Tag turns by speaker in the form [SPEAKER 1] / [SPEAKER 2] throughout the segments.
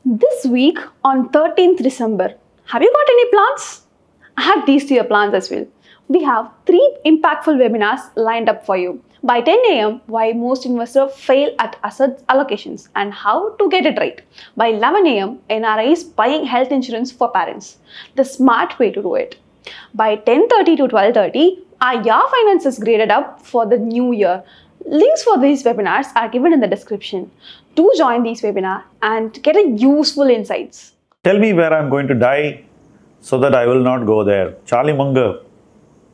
[SPEAKER 1] This week on 13th December, have you got any plans? I have these 3 plans as well. We have 3 impactful webinars lined up for you. By 10 a.m., why most investors fail at asset allocations and how to get it right. By 11 a.m., NRIs buying health insurance for parents. The smart way to do it. By 10:30 to 12:30, are your finances graded up for the new year? Links for these webinars are given in the description. Do join these webinars and get a useful insights.
[SPEAKER 2] Tell me where I'm going to die so that I will not go there. Charlie Munger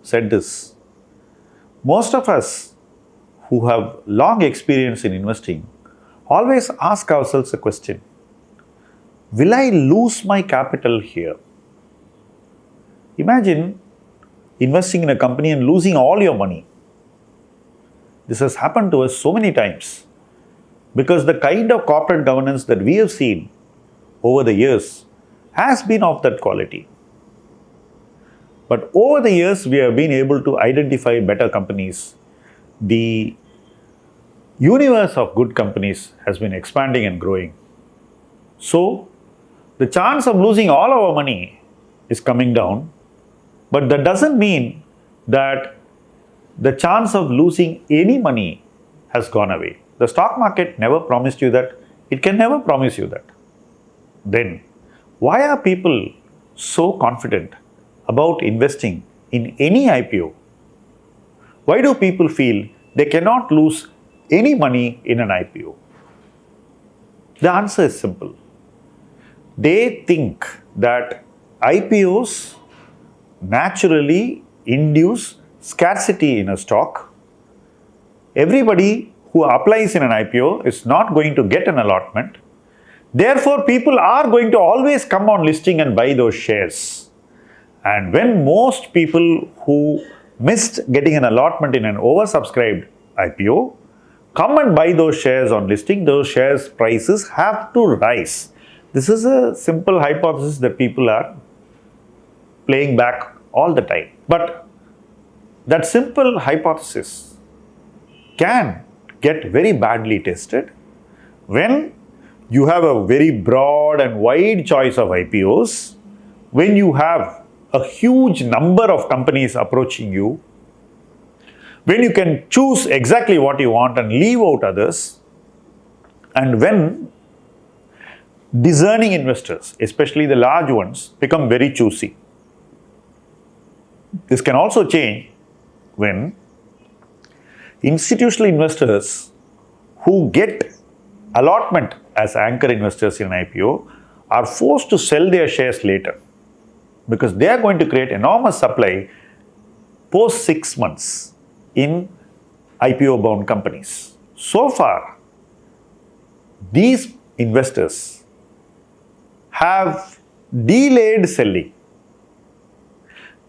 [SPEAKER 2] said this. Most of us who have long experience in investing always ask ourselves a question. Will I lose my capital here? Imagine investing in a company and losing all your money. This has happened to us so many times because the kind of corporate governance that we have seen over the years has been of that quality. But over the years, we have been able to identify better companies. The universe of good companies has been expanding and growing. So, the chance of losing all our money is coming down, but that doesn't mean that the chance of losing any money has gone away. The stock market never promised you that. It can never promise you that. Then, why are people so confident about investing in any IPO? Why do people feel they cannot lose any money in an IPO? The answer is simple. They think that IPOs naturally induce scarcity in a stock. Everybody who applies in an IPO is not going to get an allotment. Therefore, people are going to always come on listing and buy those shares. And when most people who missed getting an allotment in an oversubscribed IPO come and buy those shares on listing, those shares prices have to rise. This is a simple hypothesis that people are playing back all the time. But that simple hypothesis can get very badly tested when you have a very broad and wide choice of IPOs, when you have a huge number of companies approaching you, when you can choose exactly what you want and leave out others, and when discerning investors, especially the large ones, become very choosy. This can also change when institutional investors who get allotment as anchor investors in an IPO are forced to sell their shares later because they are going to create enormous supply post 6 months in IPO bound companies. So far, these investors have delayed selling.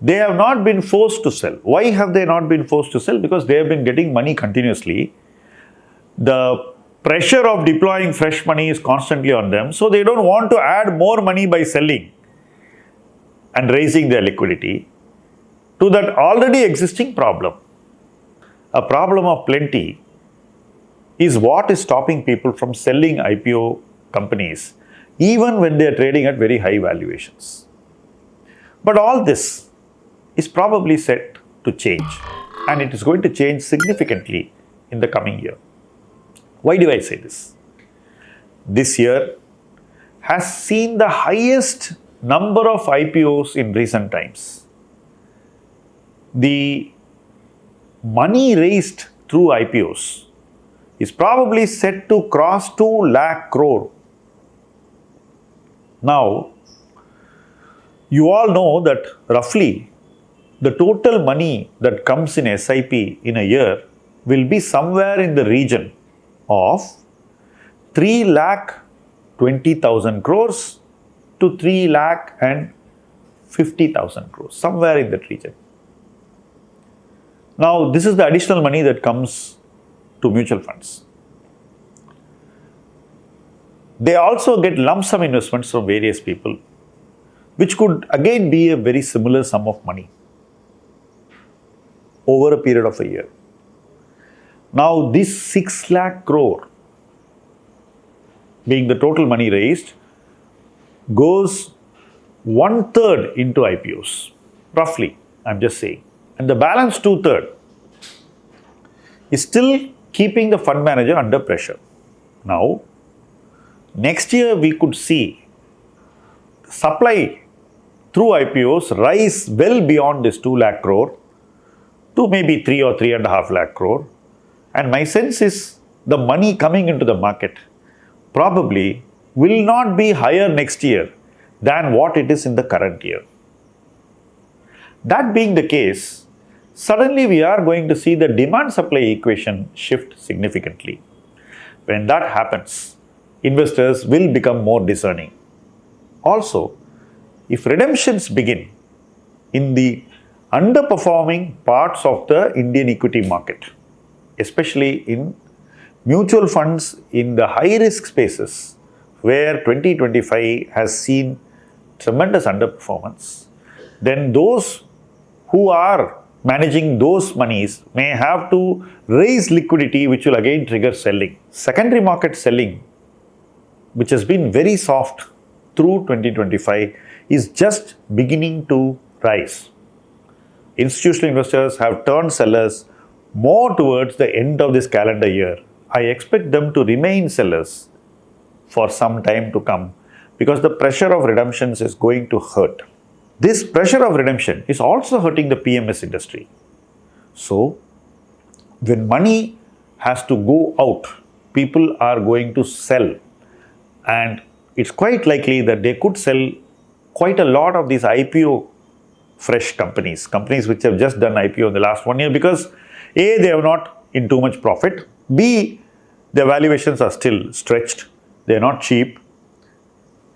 [SPEAKER 2] They have not been forced to sell. Why have they not been forced to sell? Because they have been getting money continuously. The pressure of deploying fresh money is constantly on them. So they don't want to add more money by selling and raising their liquidity to that already existing problem. A problem of plenty is what is stopping people from selling IPO companies even when they are trading at very high valuations. But all this is probably set to change, and it is going to change significantly in the coming year. Why do I say this? This year has seen the highest number of IPOs in recent times. The money raised through IPOs is probably set to cross 2 lakh crore. Now, you all know that roughly the total money that comes in SIP in a year will be somewhere in the region of 3,20,000 crores to 3,50,000 crores, somewhere in that region. Now, this is the additional money that comes to mutual funds. They also get lump sum investments from various people, which could again be a very similar sum of money over a period of a year. Now, this 6 lakh crore being the total money raised goes one third into IPOs, roughly, I'm just saying. And the balance 2/3 is still keeping the fund manager under pressure. Now, next year we could see supply through IPOs rise well beyond this 2 lakh crore to maybe 3 or 3.5 lakh crore. And my sense is the money coming into the market probably will not be higher next year than what it is in the current year. That being the case, suddenly we are going to see the demand-supply equation shift significantly. When that happens, investors will become more discerning. Also, if redemptions begin in the underperforming parts of the Indian equity market, especially in mutual funds in the high-risk spaces where 2025 has seen tremendous underperformance, then those who are managing those monies may have to raise liquidity, which will again trigger selling. Secondary market selling, which has been very soft through 2025, is just beginning to rise. Institutional investors have turned sellers more towards the end of this calendar year. I expect them to remain sellers for some time to come because the pressure of redemptions is going to hurt. This pressure of redemption is also hurting the PMS industry. So, when money has to go out, people are going to sell. And it's quite likely that they could sell quite a lot of these IPO fresh companies which have just done IPO in the last 1 year because A, they have not in too much profit, B, their valuations are still stretched, they are not cheap,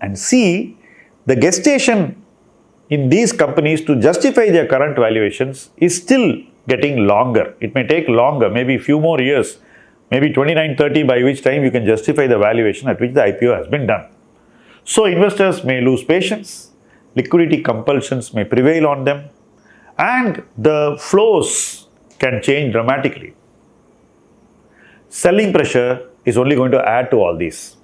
[SPEAKER 2] and C, the gestation in these companies to justify their current valuations is still getting longer. It may take longer, maybe a few more years, maybe 29-30, by which time you can justify the valuation at which the IPO has been done. So investors may lose patience, liquidity compulsions may prevail on them, and the flows can change dramatically. Selling pressure is only going to add to all these.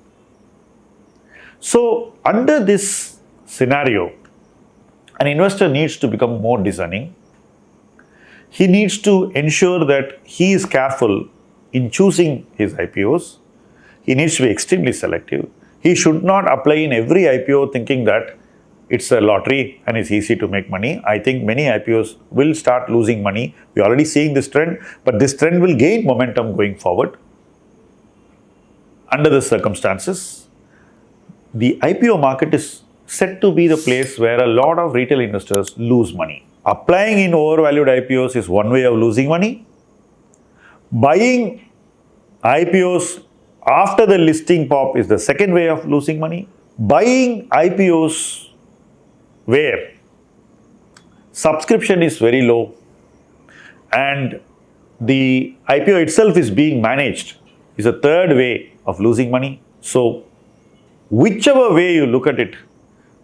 [SPEAKER 2] So under this scenario, an investor needs to become more discerning. He needs to ensure that he is careful in choosing his IPOs. He needs to be extremely selective. He should not apply in every IPO thinking that it's a lottery and it's easy to make money. I think many IPOs will start losing money. We're already seeing this trend, but this trend will gain momentum going forward. Under the circumstances, the IPO market is set to be the place where a lot of retail investors lose money. Applying in overvalued IPOs is one way of losing money. Buying IPOs after the listing pop is the second way of losing money. Buying IPOs where subscription is very low and the IPO itself is being managed is a third way of losing money. So, whichever way you look at it,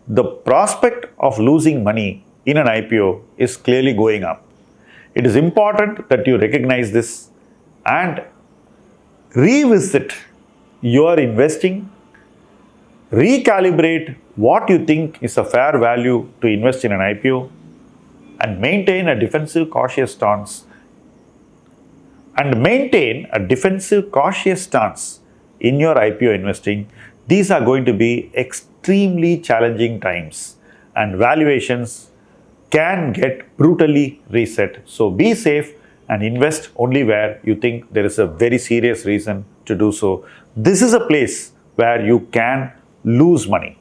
[SPEAKER 2] the prospect of losing money in an IPO is clearly going up. It is important that you recognize this and revisit your investing, recalibrate what you think is a fair value to invest in an IPO, and maintain a defensive cautious stance. In your IPO investing. These are going to be extremely challenging times and valuations can get brutally reset. So be safe and invest only where you think there is a very serious reason to do so. This is a place where you can lose money.